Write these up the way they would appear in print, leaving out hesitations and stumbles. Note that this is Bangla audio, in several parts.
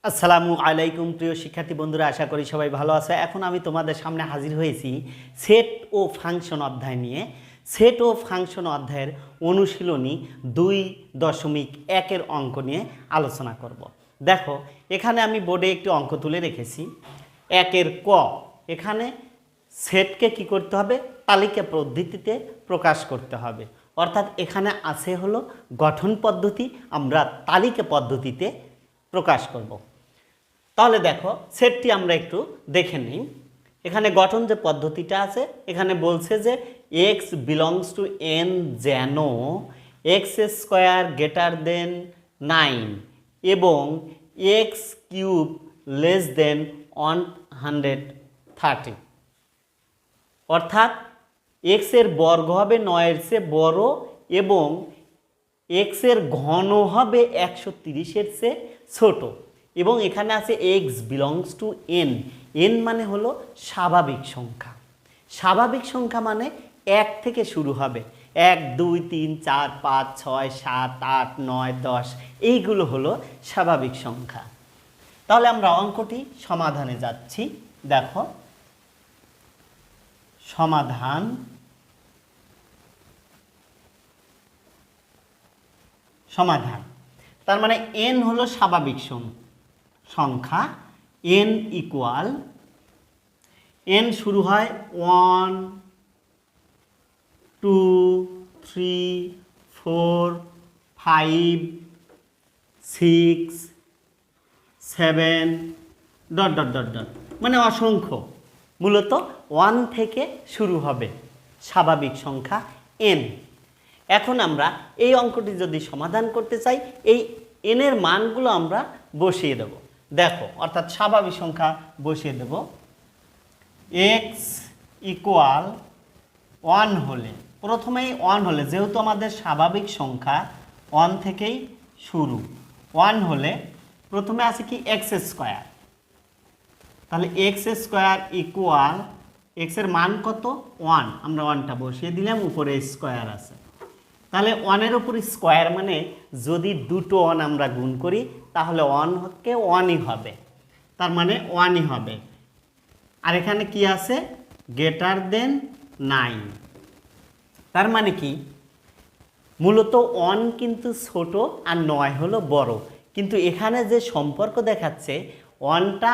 আসসালামু আলাইকুম প্রিয় শিক্ষার্থী বন্ধুরা, আশা করি সবাই ভালো আছে। এখন আমি তোমাদের সামনে হাজির হয়েছি সেট ও ফাংশন অধ্যায় নিয়ে। সেট ও ফাংশন অধ্যায়ের অনুশীলনী 2.1 অঙ্ক নিয়ে আলোচনা করব। দেখো, এখানে আমি বোর্ডে একটি অঙ্ক তুলে রেখেছি। 1 ক, এখানে সেটকে কি করতে হবে? তালিকা পদ্ধতিতে প্রকাশ করতে হবে। অর্থাৎ এখানে আছে হলো গঠন পদ্ধতি, আমরা তালিকা পদ্ধতিতে প্রকাশ করব। তাহলে দেখো, সেটটি আমরা একটু দেখে নিই। এখানে গঠন যে পদ্ধতিটা আছে, এখানে বলছে যে এক্স বিলংস টু এন যেন এক্স স্কোয়ার গ্রেটার দেন 9 এবং এক্স কিউব লেস দেন 130। অর্থাৎ এক্সের বর্গ হবে 9-এর চেয়ে বড় এবং এক্সের ঘন হবে 130-এর চেয়ে ছোট। এবং এখানে আছে x belongs to N. N মানে হলো স্বাভাবিক সংখ্যা। স্বাভাবিক সংখ্যা মানে 1 থেকে শুরু হবে। 1, 2, 3, 4, 5, 6, 7, 8, 9, 10 এইগুলো হলো স্বাভাবিক সংখ্যা। তাহলে আমরা অঙ্কটি সমাধানে যাচ্ছি। দেখো, সমাধান। সমাধান তার মানে এন হলো স্বাভাবিক সংখ্যা। এন ইকুয়াল, এন শুরু হয় 1, 2, 3, 4, 5, 6, 7 ডট ডট ডট ডট, মানে অসংখ্য। মূলত 1 থেকে শুরু হবে স্বাভাবিক সংখ্যা এন। এখন আমরা এই অঙ্কটি যদি সমাধান করতে চাই, এই এনের মানগুলো আমরা বসিয়ে দেব। দেখো, অর্থাৎ স্বাভাবিক সংখ্যা বসিয়ে দেব। এক্স ইকুয়াল 1 হলে, প্রথমেই 1 হলে, যেহেতু আমাদের স্বাভাবিক সংখ্যা 1 থেকেই শুরু, 1 হলে প্রথমে আছে কি এক্স স্কোয়ার। তাহলে এক্স স্কোয়ার ইকুয়াল, এক্সের মান কত? 1, আমরা 1টা বসিয়ে দিলাম, উপরে স্কোয়ার আছে। তাহলে 1-এর উপর স্কোয়ার মানে যদি দুটো 1 আমরা গুণ করি তাহলে 1কে 1ই হবে, তার মানে 1ই হবে। আর এখানে কি আছে? Greater than 9। তার মানে কি? মূলত 1 কিন্তু ছোট আর 9 হলো বড়। কিন্তু এখানে যে সম্পর্ক দেখাচ্ছে 1টা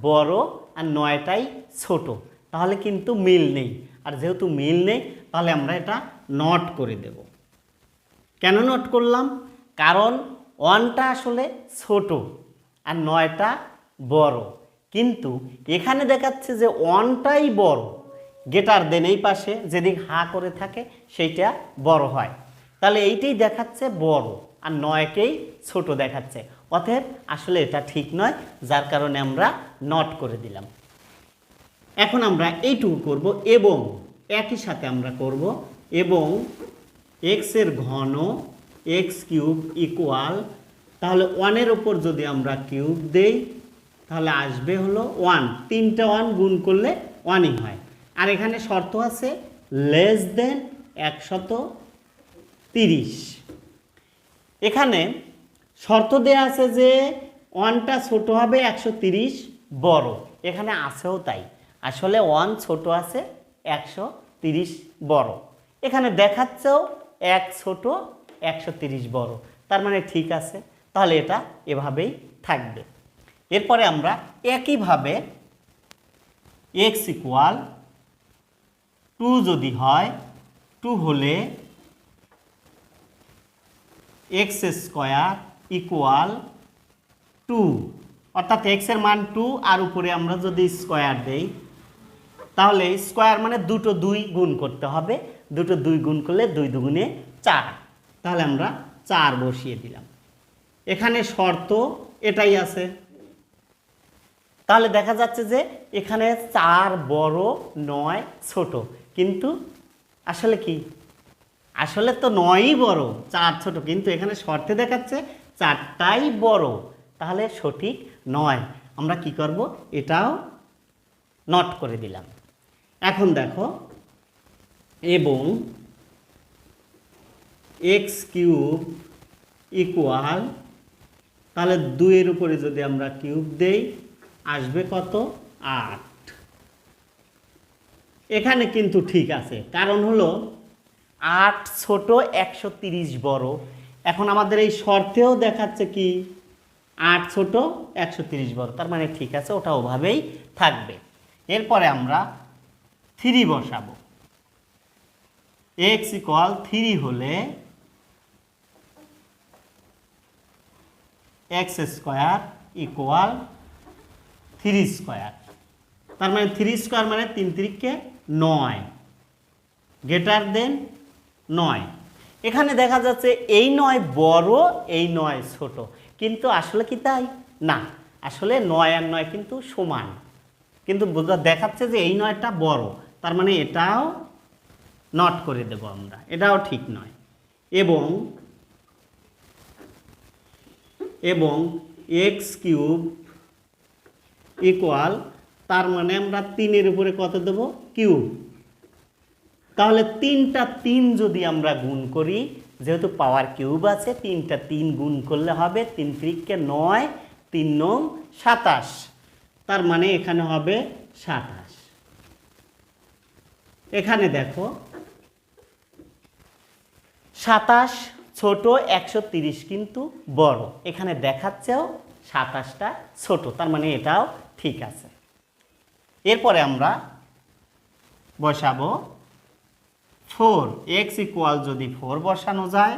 বড় আর 9টাই ছোট, তাহলে কিন্তু মিল নেই। আর যেহেতু মিল নেই, তাহলে আমরা এটা নট করে দেব। কেন নোট করলাম? কারণ 1টা আসলে ছোট আর 9টা বড়, কিন্তু এখানে দেখাচ্ছে যে 1টাই বড়। গ্রেটার দেন এই পাশে যেদিক হা করে থাকে সেইটা বড় হয়, তাহলে এইটাই দেখাচ্ছে বড় আর 9কেই ছোট দেখাচ্ছে। অতএব আসলে এটা ঠিক নয়, যার কারণে আমরা নট করে দিলাম। এখন আমরা এইটুকু করব এবং একই সাথে আমরা করব এবং এক্সের ঘন এক্স কিউব ইকুয়াল, তাহলে 1-এর ওপর যদি আমরা কিউব দেই তাহলে আসবে হলো 1। 3টা 1 গুণ করলে 1ই হয়। আর এখানে শর্ত আছে লেস দেন 130। এখানে শর্ত দেয়া আছে যে 1টা ছোট হবে, 130 বড়। এখানে আছেও তাই, আসলে 1 ছোট আছে, 130 বড়। এখানে দেখাচ্ছেও 1 ছোট, 130 বড়, তার মানে ঠিক আছে। তাহলে এটা এভাবেই থাকবে। এরপরে আমরা একইভাবে এক্স ইকুয়াল 2 যদি হয়, 2 হলে এক্স স্কোয়ার ইকুয়াল 2, অর্থাৎ এক্সের মান 2 আর উপরে আমরা যদি স্কোয়ার দেই তাহলে স্কোয়ার মানে দুটো 2 গুণ করতে হবে। দুটো 2 গুণ করলে 2 দুগুণে 4, তাহলে আমরা 4 বসিয়ে দিলাম। এখানে শর্ত এটাই আছে। তাহলে দেখা যাচ্ছে যে এখানে 4 বড়, 9 ছোট, কিন্তু আসলে কি? আসলে তো 9ই বড়, 4 ছোট, কিন্তু এখানে শর্তে দেখাচ্ছে 4টাই বড়, তাহলে সঠিক নয়। আমরা কি করব? এটাও নট করে দিলাম। এখন দেখো, এবং এক্স কিউব ইকুয়াল তাহলে 2 এর উপরে যদি আমরা কিউব দেই আসবে কত 8। এখানে কিন্তু ঠিক আছে, কারণ হলো 8 ছোট 130 বড়। এখন আমাদের এই শর্তেও দেখাচ্ছে কি 8 ছোট 130 বড়, তার মানে ঠিক আছে, ওটা ওভাবেই থাকবে। এরপরে আমরা 3 বসাবো। x = 3 হলে x² = 3 স্কয়ার, তার মানে 3 স্কয়ার মানে 3 3 9 গ্রেটার দেন 9। এখানে দেখা যাচ্ছে এই 9 বড়, এই 9 ছোট, কিন্তু আসলে কি তাই না, আসলে 9 আর 9 কিন্তু সমান, কিন্তু দেখাচ্ছে যে এই 9টা বড়, তার মানে এটাও নট করে দেব আমরা, এটাও ঠিক নয়। এবং x³ ইকুয়াল, তার মানে আমরা 3 এর উপরে কত দেব কিউব, তাহলে 3টা 3 যদি আমরা গুণ করি, যেহেতু পাওয়ার কিউব আছে 3টা 3 গুণ করলে হবে 3 3 9, 3 9 27, তার মানে এখানে হবে 27। এখানে দেখো 27 ছোট 130 কিন্তু বড়, এখানে দেখাচ্ছেও 27টা ছোট, তার মানে এটাও ঠিক আছে। এরপরে আমরা বসাবো 4। x ইকুয়াল যদি 4 বসানো যায়,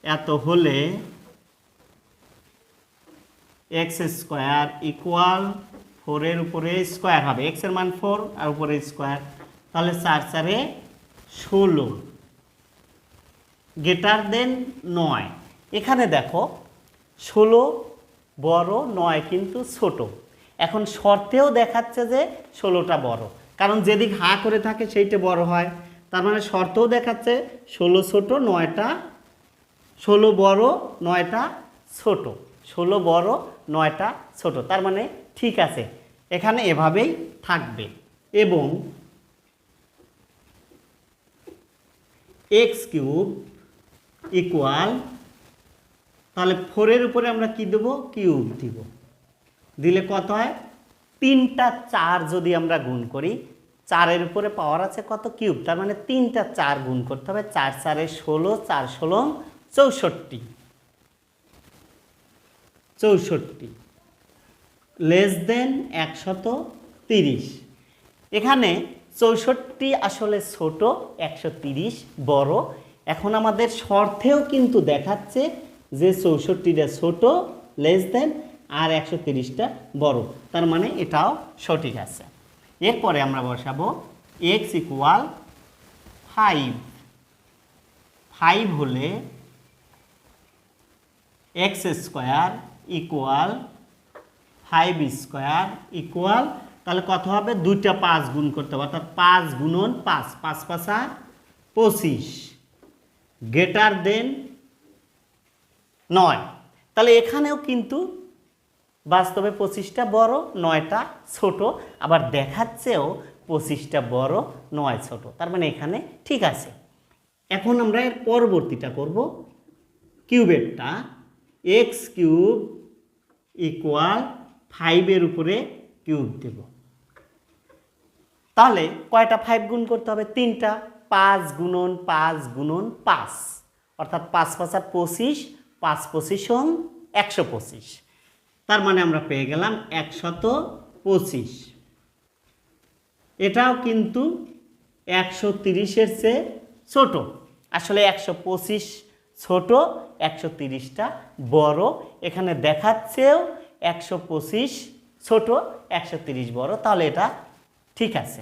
এত হলে x² ইকুয়াল 4 এর উপরে স্কয়ার হবে, x এর মান 4 আর উপরে স্কয়ার, তাহলে 4 4 16 গ্রেটার দেন 9। এখানে দেখো 16 বড়, 9 কিন্তু ছোট। এখন শর্তেও দেখাচ্ছে যে 16টা বড়, কারণ যেদিক হা করে থাকে সেইটা বড় হয়, তার মানে শর্তেও দেখাচ্ছে 16 ছোট 9টা, 16 বড় 9টা ছোট, 16 বড় 9টা ছোট, তার মানে ঠিক আছে, এখানে এভাবেই থাকবে। এবং x³ ইকুয়াল, তাহলে 4 এর উপরে আমরা কি দেব কিউব দিব, দিলে কত হয় 3টা 4 যদি আমরা গুণ করি, 4 এর উপরে পাওয়ার আছে কত কিউব, তার মানে 3টা 4 গুণ করতে হবে, 4 4 16, 4 16 64, 64 লেস দেন 130। এখানে 64 আসলে ছোট, 130 বড়। এখন আমাদের শর্তেও কিন্তু দেখাচ্ছে যে 64টা ছোট লেস দেন আর 130টা বড়, তার মানে এটাও সঠিক আছে। এরপরে আমরা বসাবো x ইকুয়াল 5। 5 হলে x² ইকুয়াল 5² ইকুয়াল, তাহলে কত হবে, 2টা 5 গুণ করতে হবে, অর্থাৎ 5 গুণন 5, 5 5 25 গ্রেটার দেন 9। তাহলে এখানেও কিন্তু বাস্তবে 25টা বড় 9টা ছোট, আবার দেখাচ্ছেও 25টা বড় 9 ছোট, তার মানে এখানে ঠিক আছে। এখন আমরা এর পরবর্তীটা করব, কিউবেরটা। x³ ইকুয়াল 5 এর উপরে কিউব দেব, তাহলে কয়টা 5 গুণ করতে হবে, 3টা, 5 গুণন 5 গুণন 5, অর্থাৎ 5 5 25, 5 25 125, তার মানে আমরা পেয়ে গেলাম 125। এটাও কিন্তু 130-এর চেয়ে ছোট, আসলে 125 ছোট, 130টা বড়, এখানে দেখাচ্ছেও 125 ছোট 130 বড়, তাহলে এটা ঠিক আছে।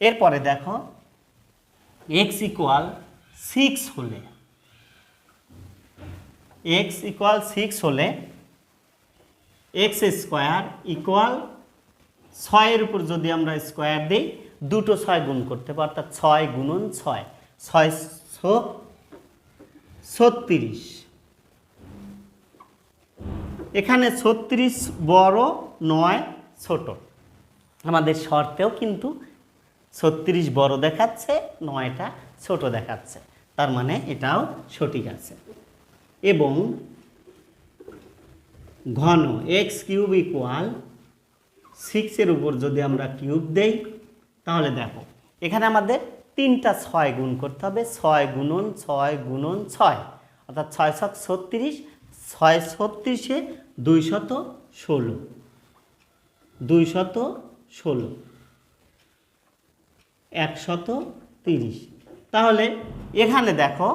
এরপরে দেখো x ইকুয়াল 6 হলে, x ইকুয়াল 6 হলে x² ইকুয়াল 6 এর উপর যদি আমরা স্কোয়ার দিই, দুটো 6 গুণ করতে পারি, অর্থাৎ 6 গুণন 6, 6 36। এখানে 36 বড় 9 ছোট, আমাদের শর্তেও কিন্তু 36 বড় দেখাচ্ছে, 9টা ছোট দেখাচ্ছে, তার মানে এটাও সঠিক আছে। এবং ঘন এক্স কিউব ইকুয়াল 6-এর উপর যদি আমরা কিউব দেই তাহলে দেখো এখানে আমাদের 3টা 6 গুণ করতে হবে, 6 গুণন 6 গুণন 6 অর্থাৎ 6 7 36, 6 36-এ 216, 130। তাহলে এখানে দেখো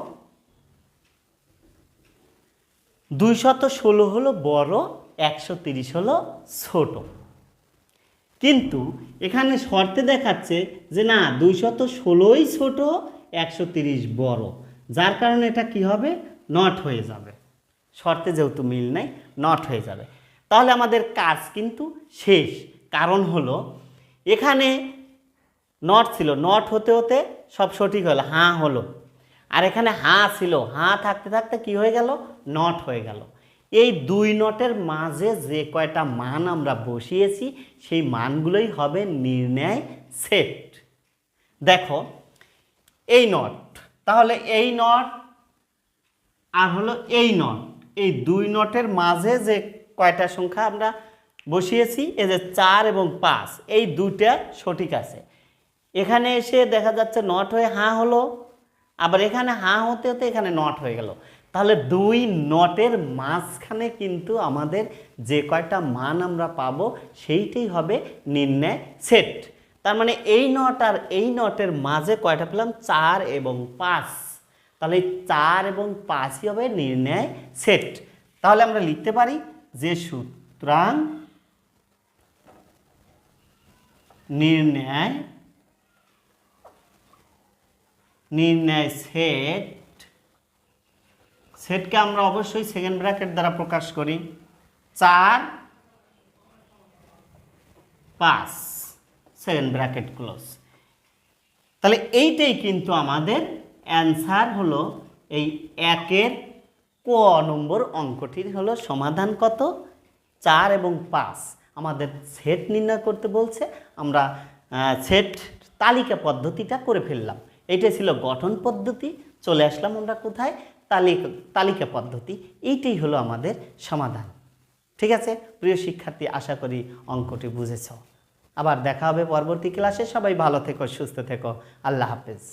216 হলো বড়, 130 হলো ছোট। কিন্তু এখানে শর্তে দেখাচ্ছে যে না 216ই ছোট, 130 বড়, যার কারণে এটা কি হবে, নট হয়ে যাবে। শর্তে যেহেতু মিল নাই, নট হয়ে যাবে। তাহলে আমাদের কাজ কিন্তু শেষ। কারণ হলো এখানে নট ছিল, নট হতে হতে সব সঠিক হলো, হাঁ হলো। আর এখানে হাঁ ছিল, হাঁ থাকতে থাকতে কি হয়ে গেল, নট হয়ে গেল। এই দুই নটের মাঝে যে কয়টা মান আমরা বসিয়েছি সেই মানগুলোই হবে নির্ণয় সেট। দেখো এই নট, তাহলে এই নট আর হলো এই নট, এই দুই নটের মাঝে যে কয়টা সংখ্যা আমরা বসিয়েছি, এই যে 4 এবং 5, এই দুইটা সঠিক আছে। এখানে এসে দেখা যাচ্ছে নট হয়ে হাঁ হলো, আবার এখানে হাঁ হতে হতে এখানে নট হয়ে গেল। তাহলে দুই নটের মাঝখানে কিন্তু আমাদের যে কয়টা মান আমরা পাবো সেইটাই হবে নির্ণয় সেট। তার মানে এই নট আর এই নটের মাঝে কয়টা পেলাম, 4 এবং 5। তাহলে 4 এবং 5ই হবে নির্ণয় সেট। তাহলে আমরা লিখতে পারি যে সুতরাং নির্ণয় সেটকে আমরা অবশ্যই সেকেন্ড ব্র্যাকেট দ্বারা প্রকাশ করি, 4 5 সেকেন্ড ব্র্যাকেট ক্লোজ। তাহলে এইটাই কিন্তু আমাদের অ্যান্সার হলো এই 1-এর ক নম্বর অঙ্কটির হলো সমাধান। কত, 4 এবং 5। আমাদের সেট নির্ণয় করতে বলছে, আমরা সেট তালিকা পদ্ধতিটা করে ফেললাম। এইটাই ছিল গঠন পদ্ধতি, চলে আসলাম আমরা কোথায়, তালিকা পদ্ধতি। এইটাই হলো আমাদের সমাধান। ঠিক আছে প্রিয় শিক্ষার্থী, আশা করি অঙ্কটি বুঝেছ। আবার দেখা হবে পরবর্তী ক্লাসে। সবাই ভালো থেকো, সুস্থ থেকো, আল্লাহ হাফেজ।